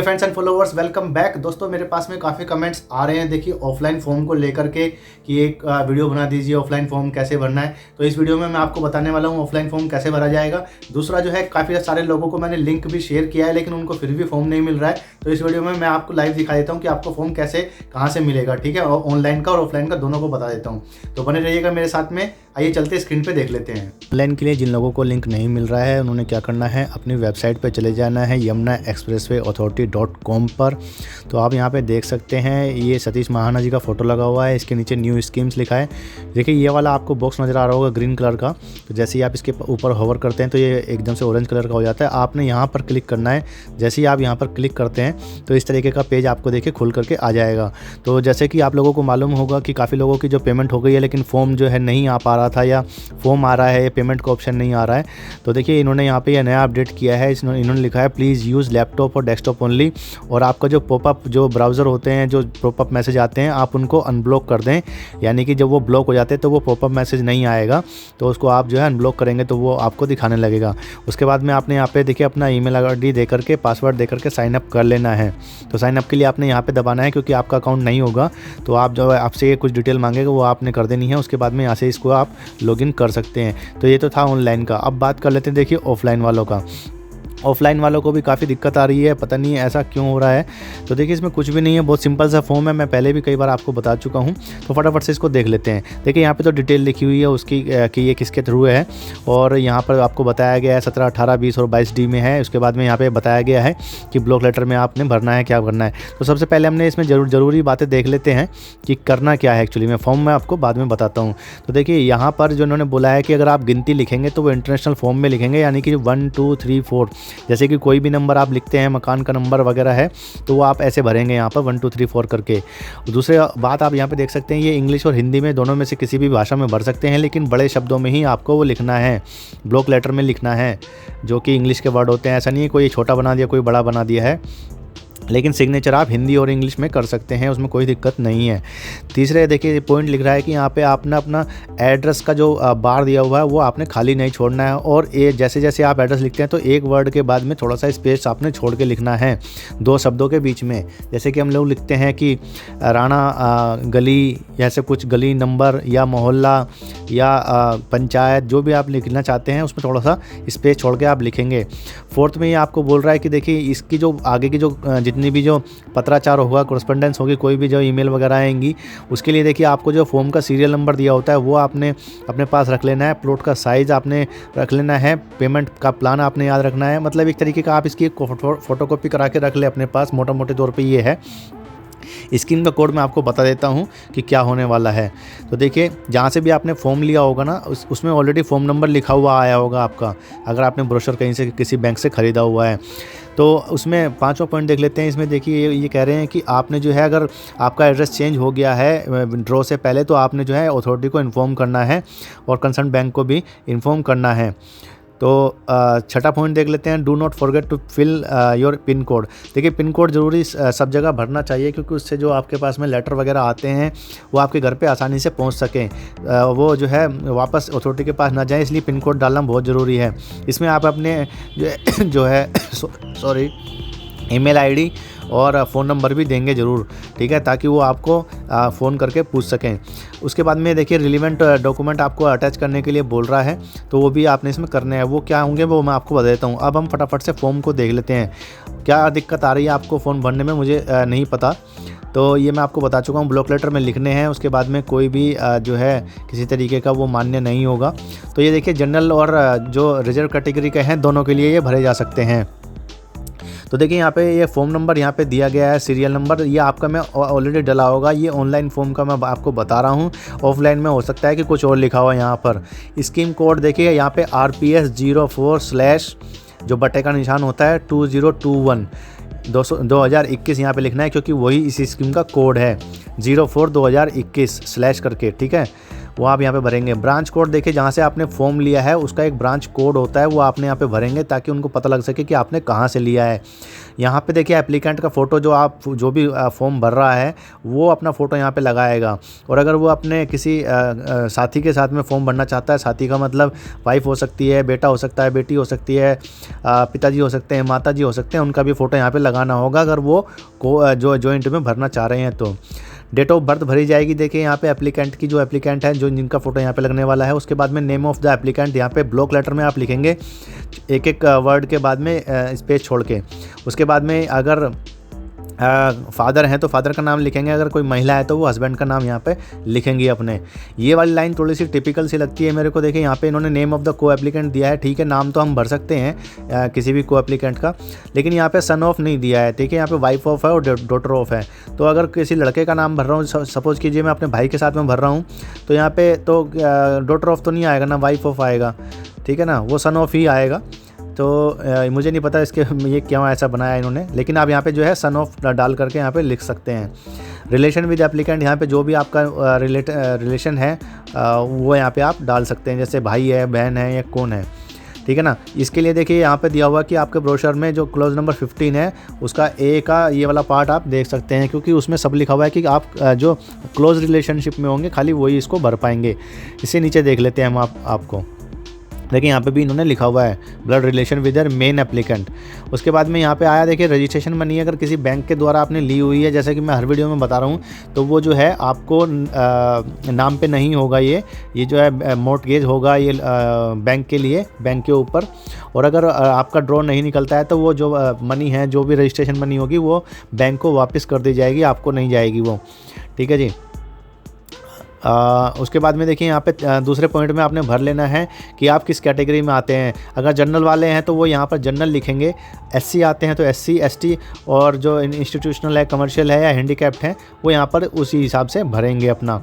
Friends and followers, welcome back. दोस्तों, मेरे पास में काफ़ी कमेंट्स आ रहे हैं देखिए ऑफलाइन फॉर्म को लेकर के कि एक वीडियो बना दीजिए ऑफलाइन फॉर्म कैसे भरना है। तो इस वीडियो में मैं आपको बताने वाला हूँ ऑफलाइन फॉर्म कैसे भरा जाएगा। दूसरा जो है, काफ़ी सारे लोगों को मैंने लिंक भी शेयर किया है लेकिन उनको फिर भी फॉर्म नहीं मिल रहा है। तो इस वीडियो में मैं आपको लाइव दिखा देता हूँ कि आपको फॉर्म कैसे कहाँ से मिलेगा, ठीक है। और ऑनलाइन का और ऑफलाइन का दोनों को बता देता हूँ, तो बने रहिएगा मेरे साथ में। आइए चलते स्क्रीन पे देख लेते हैं। ऑनलाइन के लिए जिन लोगों को लिंक नहीं मिल रहा है उन्होंने क्या करना है, अपनी वेबसाइट पे चले जाना है yamuna-expressway-authority.com पर। तो आप यहाँ पे देख सकते हैं ये सतीश महाना जी का फ़ोटो लगा हुआ है, इसके नीचे न्यू स्कीम्स लिखा है। देखिए ये वाला आपको बॉक्स नज़र आ रहा होगा ग्रीन कलर का, तो जैसे ही आप इसके ऊपर होवर करते हैं तो ये एकदम से ऑरेंज कलर का हो जाता है। आपने यहाँ पर क्लिक करना है। जैसे ही आप यहाँ पर क्लिक करते हैं तो इस तरीके का पेज आपको देखिए खुल करके आ जाएगा। तो जैसे कि आप लोगों को मालूम होगा कि काफ़ी लोगों की जो पेमेंट हो गई है लेकिन फॉर्म जो है नहीं आ पा रहा था, या फॉर्म आ रहा है पेमेंट का ऑप्शन नहीं आ रहा है। तो देखिए इन्होंने यहाँ पे यह नया अपडेट किया है। इन्होंने लिखा है प्लीज़ यूज़ लैपटॉप और डेस्कटॉप ओनली। और आपका जो पॉपअप जो ब्राउज़र होते हैं, जो पॉपअप मैसेज आते हैं, आप उनको अनब्लॉक कर दें। यानी कि जब वो ब्लॉक हो जाते हैं तो वो पॉपअप मैसेज नहीं आएगा, तो उसको आप जो है अनब्लॉक करेंगे तो वो आपको दिखाने लगेगा। उसके बाद में आपने यहाँ पे देखिए अपना ईमेल आईडी दे करके, पासवर्ड दे करके साइन अप कर लेना है। तो साइन अप के लिए आपने यहाँ पे दबाना है, क्योंकि आपका अकाउंट नहीं होगा तो आप जो है आपसे कुछ डिटेल मांगेगा वो आपने कर देनी है। उसके बाद में यहाँ से इसको आप लॉगिन कर सकते हैं। तो ये तो था ऑनलाइन का। अब बात कर लेते हैं देखिए ऑफलाइन वालों का। ऑफलाइन वालों को भी काफ़ी दिक्कत आ रही है, पता नहीं ऐसा क्यों हो रहा है। तो देखिए इसमें कुछ भी नहीं है, बहुत सिंपल सा फॉर्म है, मैं पहले भी कई बार आपको बता चुका हूँ। तो फटाफट से इसको देख लेते हैं। देखिए यहाँ पे तो डिटेल लिखी हुई है उसकी कि ये किसके थ्रू है, और यहाँ पर आपको बताया गया है 17, 18, 20 और 22D में है। उसके बाद में यहाँ पे बताया गया है कि ब्लॉक लेटर में आपने भरना है, क्या भरना है। तो सबसे पहले हमने इसमें ज़रूरी बातें देख लेते हैं कि करना क्या है एक्चुअली में। फॉर्म मैं आपको बाद में बताता हूँ। तो देखिए यहाँ पर जो उन्होंने बोला है कि अगर आप गिनती लिखेंगे तो वो इंटरनेशनल फॉर्म में लिखेंगे, यानी कि 1 2 3 4। जैसे कि कोई भी नंबर आप लिखते हैं, मकान का नंबर वगैरह है, तो वो आप ऐसे भरेंगे यहाँ पर 1 2 3 4 करके। दूसरी बात आप यहाँ पे देख सकते हैं, ये इंग्लिश और हिंदी में दोनों में से किसी भी भाषा में भर सकते हैं, लेकिन बड़े शब्दों में ही आपको वो लिखना है, ब्लॉक लेटर में लिखना है, जो कि इंग्लिश के वर्ड होते हैं। ऐसा नहीं है कोई छोटा बना दिया कोई बड़ा बना दिया है, लेकिन सिग्नेचर आप हिंदी और इंग्लिश में कर सकते हैं, उसमें कोई दिक्कत नहीं है। तीसरे देखिए पॉइंट लिख रहा है कि यहाँ पे आपने अपना एड्रेस का जो बार दिया हुआ है वो आपने खाली नहीं छोड़ना है। और ये जैसे जैसे आप एड्रेस लिखते हैं तो एक वर्ड के बाद में थोड़ा सा स्पेस आपने छोड़ के लिखना है 2 शब्दों के बीच में। जैसे कि हम लोग लिखते हैं कि राणा गली, ऐसे कुछ गली नंबर या मोहल्ला या पंचायत, जो भी आप लिखना चाहते हैं उसमें थोड़ा सा स्पेस छोड़ के आप लिखेंगे। फोर्थ में ये आपको बोल रहा है कि देखिए इसकी जो आगे की जो जितनी भी जो पत्राचार होगा, कोरेस्पोंडेंस होगी, कोई भी जो ईमेल वगैरह आएंगी, उसके लिए देखिए आपको जो फॉर्म का सीरियल नंबर दिया होता है वो आपने अपने पास रख लेना है। प्लॉट का साइज़ आपने रख लेना है। पेमेंट का प्लान आपने याद रखना है। मतलब एक तरीके का आप इसकी फ़ोटोकॉपी करा के रख ले अपने पास। मोटे तौर पे ये है। स्कीम का कोड मैं आपको बता देता हूँ कि क्या होने वाला है। तो देखिए जहाँ से भी आपने फॉर्म लिया होगा ना, उसमें ऑलरेडी फॉर्म नंबर लिखा हुआ आया होगा आपका, अगर आपने ब्रोशर कहीं से किसी बैंक से ख़रीदा हुआ है। तो उसमें 5वां पॉइंट देख लेते हैं। इसमें देखिए ये कह रहे हैं कि आपने जो है, अगर आपका एड्रेस चेंज हो गया है ड्रॉ से पहले, तो आपने जो है अथॉरिटी को इन्फॉर्म करना है और कंसर्न बैंक को भी इन्फॉर्म करना है। तो 6वां पॉइंट देख लेते हैं, do not forget to fill your pin code. देखिए पिन कोड ज़रूरी सब जगह भरना चाहिए, क्योंकि उससे जो आपके पास में लेटर वगैरह आते हैं वो आपके घर पे आसानी से पहुंच सकें, वो जो है वापस अथॉरिटी के पास ना जाए, इसलिए पिन कोड डालना बहुत ज़रूरी है। इसमें आप अपने जो है सॉरी ईमेल आईडी और फ़ोन नंबर भी देंगे ज़रूर, ठीक है, ताकि वो आपको फ़ोन करके पूछ सकें। उसके बाद में देखिए रिलेवेंट डॉक्यूमेंट आपको अटैच करने के लिए बोल रहा है, तो वो भी आपने इसमें करने हैं। वो क्या होंगे वो मैं आपको बता देता हूँ। अब हम फटाफट से फॉर्म को देख लेते हैं। क्या दिक्कत आ रही है आपको फॉर्म भरने में, मुझे नहीं पता, तो ये मैं आपको बता चुका हूँ। ब्लॉक लेटर में लिखने हैं। उसके बाद में कोई भी जो है किसी तरीके का वो मान्य नहीं होगा। तो ये देखिए जनरल और जो रिजर्व कैटेगरी के हैं दोनों के लिए ये भरे जा सकते हैं। तो देखिए यहाँ पे ये फॉर्म नंबर यहाँ पे दिया गया है, सीरियल नंबर ये आपका मैं ऑलरेडी डला होगा। ये ऑनलाइन फॉर्म का मैं आपको बता रहा हूँ, ऑफलाइन में हो सकता है कि कुछ और लिखा हुआ है यहाँ पर। स्कीम कोड देखिए यहाँ पे RPS 04/ जो बटे का निशान होता है 2021 2021 यहाँ पे लिखना है, क्योंकि वही इस स्कीम का कोड है 04/2021 स्लैश करके, ठीक है। वो आप यहाँ पे भरेंगे। ब्रांच कोड देखिए, जहाँ से आपने फॉर्म लिया है उसका एक ब्रांच कोड होता है, वो आपने यहाँ पे भरेंगे ताकि उनको पता लग सके कि आपने कहाँ से लिया है। यहाँ पे देखिए एप्लीकेंट का फ़ोटो जो भी फॉर्म भर रहा है वो अपना फ़ोटो यहाँ पे लगाएगा। और अगर वो अपने किसी साथी के साथ में फॉर्म भरना चाहता है, साथी का मतलब वाइफ हो सकती है, बेटा हो सकता है, बेटी हो सकती है, पिताजी हो सकते हैं, माताजी हो सकते हैं, उनका भी फ़ोटो यहाँ पे लगाना होगा अगर वो जो जॉइंट में भरना चाह रहे हैं तो। डेट ऑफ बर्थ भरी जाएगी। देखिए यहाँ पे एप्लीकेंट की जो एप्लीकेंट है जिनका फ़ोटो यहाँ पे लगने वाला है, उसके बाद में नेम ऑफ़ द एप्लीकेंट यहाँ पे ब्लॉक लेटर में आप लिखेंगे, एक एक वर्ड के बाद में स्पेस छोड़ के। उसके बाद में अगर फादर हैं तो फादर का नाम लिखेंगे, अगर कोई महिला है तो वो हस्बैंड का नाम यहाँ पे लिखेंगे अपने। ये वाली लाइन थोड़ी सी टिपिकल सी लगती है मेरे को। देखिए यहाँ पे इन्होंने नेम ऑफ़ द को एप्लीकेंट दिया है, ठीक है, नाम तो हम भर सकते हैं किसी भी को एप्लीकेंट का, लेकिन यहाँ पे सन ऑफ नहीं दिया है। ठीक है, यहाँ पे वाइफ ऑफ है और डॉटर ऑफ है। तो अगर किसी लड़के का नाम भर रहा हूँ, सपोज़ कीजिए मैं अपने भाई के साथ में भर रहा हूँ, तो यहाँ पे तो डॉटर ऑफ तो नहीं आएगा ना, वाइफ ऑफ आएगा, ठीक है ना, वो सन ऑफ ही आएगा। तो मुझे नहीं पता इसके ये क्यों ऐसा बनाया इन्होंने, लेकिन आप यहाँ पे जो है सन ऑफ डाल करके यहाँ पे लिख सकते हैं। रिलेशन विद एप्लीकेंट, यहाँ पे जो भी आपका रिलेशन है वो यहाँ पे आप डाल सकते हैं, जैसे भाई है, बहन है या कौन है, ठीक है ना। इसके लिए देखिए यहाँ पे दिया हुआ कि आपके ब्रोशर में जो क्लोज नंबर 15 है उसका ए का ये वाला पार्ट आप देख सकते हैं, क्योंकि उसमें सब लिखा हुआ है कि आप जो क्लोज रिलेशनशिप में होंगे खाली वही इसको भर पाएंगे। इससे नीचे देख लेते हैं हम आपको। देखिए यहाँ पे भी इन्होंने लिखा हुआ है blood relation with their main applicant. उसके बाद में यहाँ पे आया, देखिए रजिस्ट्रेशन मनी अगर किसी बैंक के द्वारा आपने ली हुई है, जैसे कि मैं हर वीडियो में बता रहा हूँ, तो वो जो है आपको नाम पे नहीं होगा, ये जो है मॉर्टगेज होगा ये बैंक के लिए, बैंक के ऊपर। और अगर आपका ड्रॉ नहीं निकलता है तो वो जो मनी है, जो भी रजिस्ट्रेशन मनी होगी वो बैंक को वापस कर दी जाएगी, आपको नहीं जाएगी वो, ठीक है जी। उसके बाद में देखिए यहाँ पे दूसरे पॉइंट में आपने भर लेना है कि आप किस कैटेगरी में आते हैं। अगर जनरल वाले हैं तो वो यहाँ पर जनरल लिखेंगे, एससी आते हैं तो एससी एसटी, और जो इंस्टीट्यूशनल है, कमर्शियल है या हैंडीकैप्ड है वो यहाँ पर उसी हिसाब से भरेंगे अपना,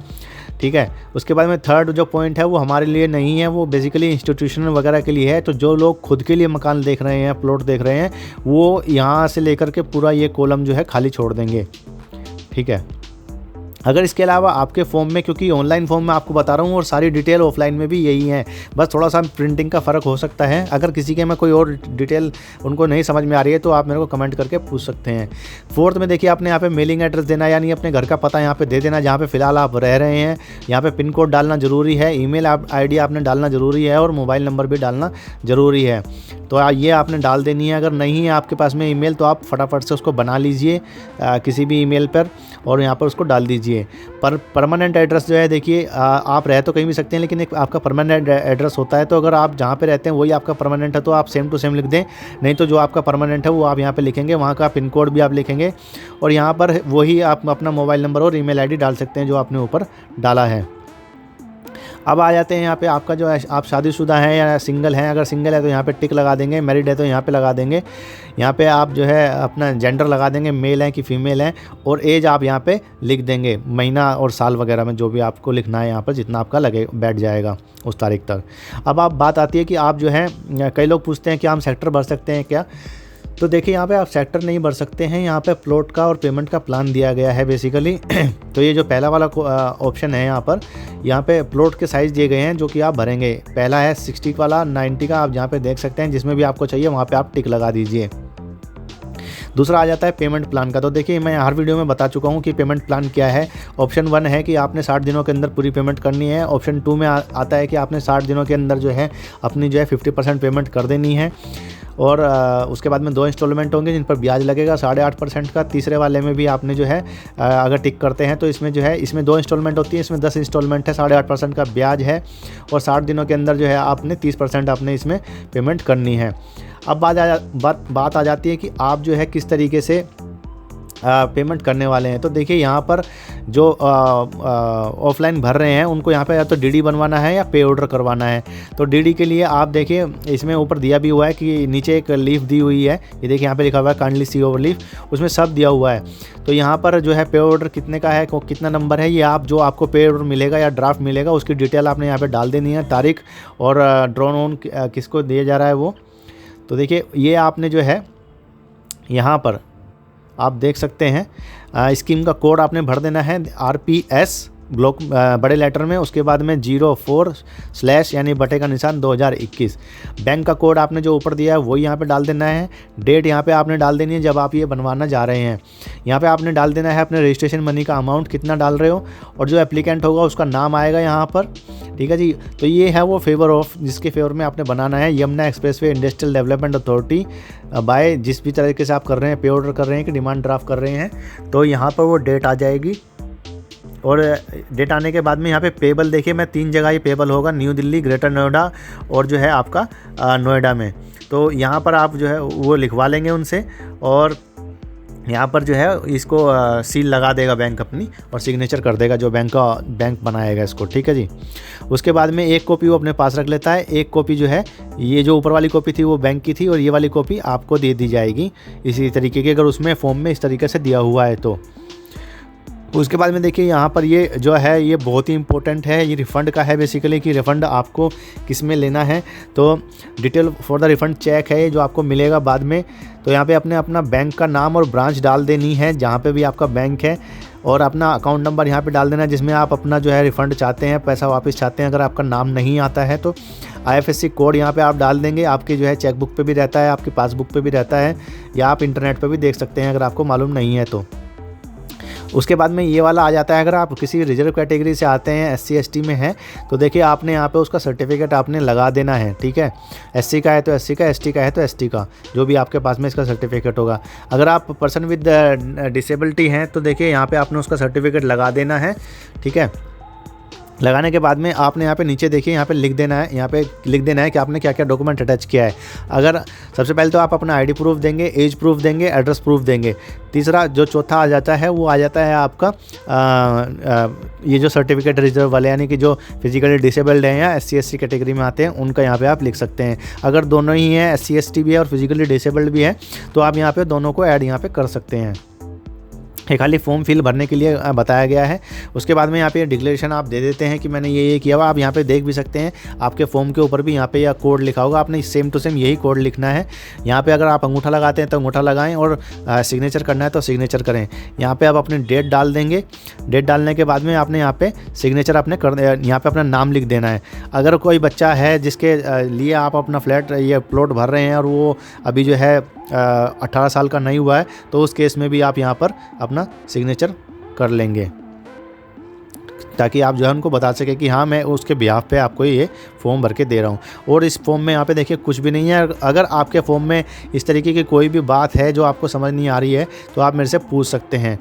ठीक है। उसके बाद में थर्ड जो पॉइंट है वो हमारे लिए नहीं है, वो बेसिकली इंस्टीट्यूशनल वगैरह के लिए है। तो जो लोग खुद के लिए मकान देख रहे हैं, प्लॉट देख रहे हैं, वो यहाँ से लेकर के पूरा ये कॉलम जो है खाली छोड़ देंगे, ठीक है। अगर इसके अलावा आपके फॉर्म में, क्योंकि ऑनलाइन फॉर्म में आपको बता रहा हूँ और सारी डिटेल ऑफलाइन में भी यही है, बस थोड़ा सा प्रिंटिंग का फ़र्क हो सकता है। अगर किसी के में कोई और डिटेल उनको नहीं समझ में आ रही है तो आप मेरे को कमेंट करके पूछ सकते हैं। फोर्थ में देखिए आपने यहाँ पे मेलिंग एड्रेस देना, यानी अपने घर का पता यहाँ पे दे देना जहाँ पे फ़िलहाल आप रह रहे हैं। यहाँ पे पिन कोड डालना ज़रूरी है, ईमेल ID आपने डालना ज़रूरी है, और मोबाइल नंबर भी डालना ज़रूरी है। तो ये आपने डाल देनी है। अगर नहीं है आपके पास में ईमेल तो आप फटाफट से उसको बना लीजिए किसी भी ईमेल पर, और यहाँ पर उसको डाल दीजिए। परमानेंट एड्रेस जो है, देखिए आप रह तो कहीं भी सकते हैं, लेकिन एक आपका परमानेंट एड्रेस होता है। तो अगर आप जहाँ पे रहते हैं वही आपका परमानेंट है तो आप सेम टू सेम लिख दें, नहीं तो जो आपका परमानेंट है वो आप यहाँ पे लिखेंगे, वहाँ का पिन कोड भी आप लिखेंगे, और यहाँ पर वही आप अपना मोबाइल नंबर और ईमेल ID डाल सकते हैं जो आपने ऊपर डाला है। अब आ जाते हैं यहाँ पे आपका जो है, आप शादीशुदा हैं या सिंगल हैं। अगर सिंगल है तो यहाँ पे टिक लगा देंगे, मैरिड है तो यहाँ पे लगा देंगे। यहाँ पे आप जो है अपना जेंडर लगा देंगे, मेल है कि फीमेल है, और एज आप यहाँ पे लिख देंगे, महीना और साल वगैरह में जो भी आपको लिखना है यहाँ पर, जितना आपका लगे बैठ जाएगा उस तारीख तक। अब बात आती है कि आप जो है, कई लोग पूछते हैं कि हम सेक्टर भर सकते हैं क्या। तो देखिए यहाँ पे आप सेक्टर नहीं भर सकते हैं, यहाँ पे प्लॉट का और पेमेंट का प्लान दिया गया है बेसिकली। तो ये जो पहला वाला ऑप्शन है यहाँ पे प्लॉट के साइज़ दिए गए हैं जो कि आप भरेंगे। पहला है 60 वाला, 90 का आप यहाँ पे देख सकते हैं, जिसमें भी आपको चाहिए वहाँ पे आप टिक लगा दीजिए। दूसरा आ जाता है पेमेंट प्लान का। तो देखिए मैं हर वीडियो में बता चुका हूँ कि पेमेंट प्लान क्या है। ऑप्शन 1 है कि आपने 60 दिनों के अंदर पूरी पेमेंट करनी है। ऑप्शन 2 में आता है कि आपने 60 दिनों के अंदर जो है अपनी जो है 50% पेमेंट कर देनी है, और उसके बाद में 2 इंस्टॉलमेंट होंगे जिन पर ब्याज लगेगा 8.5% का। तीसरे वाले में भी आपने जो है अगर टिक करते हैं तो इसमें जो है, इसमें 2 इंस्टॉलमेंट होती है, इसमें 10 इंस्टॉलमेंट है, 8.5% का ब्याज है, और 60 दिनों के अंदर जो है आपने 30% आपने इसमें पेमेंट करनी है। अब बात आ जाती है कि आप जो है किस तरीके से पेमेंट करने वाले हैं। तो देखिए यहाँ पर जो ऑफलाइन भर रहे हैं उनको यहाँ पे या तो DD बनवाना है या पे ऑर्डर करवाना है। तो DD के लिए आप देखिए इसमें ऊपर दिया भी हुआ है कि नीचे एक लीफ दी हुई है, ये देखिए यहाँ पे लिखा हुआ है काइंडली सी ओवर लीफ, उसमें सब दिया हुआ है। तो यहाँ पर जो है पे ऑर्डर कितने का है, कितना नंबर है, ये आप जो आपको पे ऑर्डर मिलेगा या ड्राफ्ट मिलेगा उसकी डिटेल आपने यहाँ पर डाल देनी है, तारीख और ड्रॉन ऑन किसको दिया जा रहा है वो। तो देखिए ये आपने जो है यहाँ पर आप देख सकते हैं स्कीम का कोड आपने भर देना है RPS ब्लॉक बड़े लेटर में, उसके बाद में 04/ यानी बटे का निशान 2021। बैंक का कोड आपने जो ऊपर दिया है वही यहाँ पे डाल देना है। डेट यहाँ पे आपने डाल देनी है जब आप ये बनवाना जा रहे हैं। यहाँ पे आपने डाल देना है अपने रजिस्ट्रेशन मनी का अमाउंट कितना डाल रहे हो, और जो एप्लीकेंट होगा उसका नाम आएगा यहाँ पर, ठीक है जी। तो ये है वो फेवर ऑफ जिसके फेवर में आपने बनाना है, Yamuna expressway industrial development authority bye, जिस भी तरीके से आप कर रहे हैं, पे ऑर्डर कर रहे हैं कि डिमांड ड्राफ्ट कर रहे हैं, तो यहाँ पर वो डेट आ जाएगी। और डेट आने के बाद में यहाँ पे पेबल देखिए, मैं 3 जगह ये पेबल होगा, न्यू दिल्ली, ग्रेटर नोएडा और जो है आपका नोएडा में। तो यहाँ पर आप जो है वो लिखवा लेंगे उनसे, और यहाँ पर जो है इसको सील लगा देगा बैंक अपनी, और सिग्नेचर कर देगा जो बैंक बनाएगा इसको, ठीक है जी। उसके बाद में एक कॉपी वो अपने पास रख लेता है, एक कॉपी जो है ये जो ऊपर वाली कॉपी थी वो बैंक की थी, और ये वाली कॉपी आपको दे दी जाएगी इसी तरीके की, अगर उसमें फॉर्म में इस तरीके से दिया हुआ है तो। उसके बाद में देखिए यहाँ पर ये जो है ये बहुत ही इंपॉर्टेंट है, ये रिफ़ंड का है बेसिकली, कि रिफ़ंड आपको किस में लेना है। तो detail for the refund check है जो आपको मिलेगा बाद में। तो यहाँ पे अपने अपना बैंक का नाम और ब्रांच डाल देनी है जहाँ पे भी आपका बैंक है, और अपना अकाउंट नंबर यहाँ पे डाल देना है जिसमें आप अपना जो है रिफ़ंड चाहते हैं, पैसा वापस चाहते हैं। अगर आपका नाम नहीं आता है तो IFSC कोड यहाँ पे आप डाल देंगे, आपकी जो है चेकबुक पे भी रहता है, आपकी पासबुक पे भी रहता है, या आप इंटरनेट पे भी देख सकते हैं अगर आपको मालूम नहीं है तो। उसके बाद में ये वाला आ जाता है, अगर आप किसी रिजर्व कैटेगरी से आते हैं, SC ST में है, तो देखिए आपने यहाँ पे उसका सर्टिफिकेट आपने लगा देना है, ठीक है। SC का है तो SC का, ST का है तो ST का, जो भी आपके पास में इसका सर्टिफिकेट होगा। अगर आप पर्सन विद डिसेबिलिटी हैं तो देखिए यहाँ पे आपने उसका सर्टिफिकेट लगा देना है, ठीक है। लगाने के बाद में आपने यहाँ पे नीचे देखिए यहाँ पे लिख देना है, यहाँ पे लिख देना है कि आपने क्या क्या डॉक्यूमेंट अटैच किया है। अगर सबसे पहले तो आप अपना ID प्रूफ देंगे, एज प्रूफ देंगे, एड्रेस प्रूफ देंगे। तीसरा जो चौथा आ जाता है वो आ जाता है आपका ये जो सर्टिफिकेट रिजर्व वाले, यानी कि जो फिजिकली डिसेबल्ड हैं या SC ST कैटेगरी में आते हैं उनका यहाँ पे आप लिख सकते हैं। अगर दोनों ही हैं, SC ST भी है और फिजिकली डिसेबल्ड भी है, तो आप यहाँ पे दोनों को ऐड यहाँ पे कर सकते हैं। ये खाली फॉर्म फिल भरने के लिए बताया गया है। उसके बाद में यहाँ पे डिक्लेरेशन आप दे देते हैं कि मैंने ये किया हुआ। आप यहाँ पे देख भी सकते हैं आपके फॉर्म के ऊपर भी यहाँ पे या कोड लिखा होगा, आपने सेम टू सेम यही कोड लिखना है। यहाँ पे अगर आप अंगूठा लगाते हैं तो अंगूठा लगाएं, और सिग्नेचर करना है तो सिग्नेचर करें। यहाँ पे आप अपनी डेट डाल देंगे। डेट डालने के बाद में आपने यहाँ पे सिग्नेचर अपने यहाँ पे अपना नाम लिख देना है। अगर कोई बच्चा है जिसके लिए आप अपना फ्लैट ये प्लॉट भर रहे हैं और वो अभी जो है 18 साल का नहीं हुआ है, तो उस केस में भी आप यहाँ पर अपना सिग्नेचर कर लेंगे, ताकि आप जो है उनको बता सके कि हाँ मैं उसके बिहाफ पे आपको ये फॉर्म भर के दे रहा हूँ। और इस फॉर्म में यहाँ पे देखिए कुछ भी नहीं है। अगर आपके फॉर्म में इस तरीके की कोई भी बात है जो आपको समझ नहीं आ रही है तो आप मेरे से पूछ सकते हैं।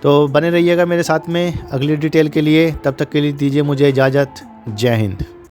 तो बने रहिएगा मेरे साथ में अगली डिटेल के लिए। तब तक के लिए दीजिए मुझे इजाज़त। जय हिंद।